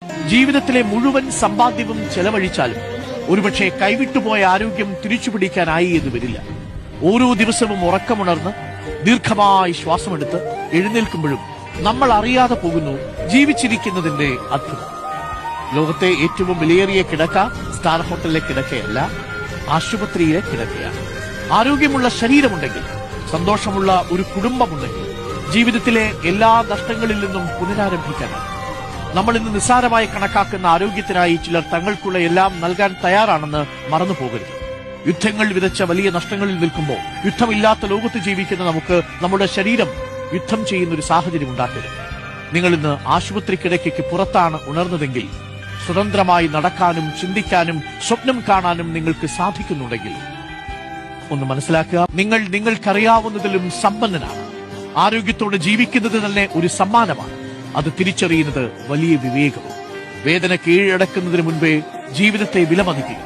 ജീവിതത്തിലെ മുഴുവൻ സമ്പാദ്യവും ചെലവഴിച്ചാലും ഒരുപക്ഷെ കൈവിട്ടുപോയ ആരോഗ്യം തിരിച്ചുപിടിക്കാനായി എന്ന് വരില്ല. ഓരോ ദിവസവും ഉറക്കമുണർന്ന് ദീർഘമായി ശ്വാസമെടുത്ത് എഴുന്നേൽക്കുമ്പോഴും നമ്മൾ അറിയാതെ പോകുന്നു ജീവിച്ചിരിക്കുന്നതിന്റെ അത്ഭുതം. ലോകത്തെ ഏറ്റവും വിലയേറിയ കിടക്ക സ്റ്റാർ ഹോട്ടലിലെ കിടക്കയല്ല, ആശുപത്രിയിലെ കിടക്കയാണ്. ആരോഗ്യമുള്ള ശരീരമുണ്ടെങ്കിൽ, സന്തോഷമുള്ള ഒരു കുടുംബമുണ്ടെങ്കിൽ ജീവിതത്തിലെ എല്ലാ നഷ്ടങ്ങളിൽ നിന്നും പുനരാരംഭിക്കാനാണ്. നമ്മൾ ഇന്ന് നിസ്സാരമായി കണക്കാക്കുന്ന ആരോഗ്യത്തിനായി ചിലർ തങ്ങൾക്കുള്ള എല്ലാം നൽകാൻ തയ്യാറാണെന്ന് മറന്നു പോകരുത്. യുദ്ധങ്ങൾ വിതച്ച വലിയ നഷ്ടങ്ങളിൽ നിൽക്കുമ്പോൾ യുദ്ധമില്ലാത്ത ലോകത്ത് ജീവിക്കുന്ന നമുക്ക് നമ്മുടെ ശരീരം യുദ്ധം ചെയ്യുന്ന ഒരു സാഹചര്യം ഉണ്ടാക്കരുത്. നിങ്ങൾ ഇന്ന് ആശുപത്രി കിടക്കയ്ക്ക് പുറത്താണ് ഉണർന്നതെങ്കിൽ സ്വതന്ത്രമായി നടക്കാനും ചിന്തിക്കാനും സ്വപ്നം കാണാനും നിങ്ങൾക്ക് സാധിക്കുന്നുണ്ടെങ്കിൽ ഒന്ന് മനസ്സിലാക്കുക, നിങ്ങൾ നിങ്ങൾക്കറിയാവുന്നതിലും സമ്പന്നനാണ്. ആരോഗ്യത്തോടെ ജീവിക്കുന്നത് തന്നെ ഒരു സമ്മാനമാണ്. അത് തിരിച്ചറിയുന്നത് വലിയ വിവേകവും. വേദന കീഴടക്കുന്നതിന് മുൻപേ ജീവിതത്തെ വിലമതിക്കുക.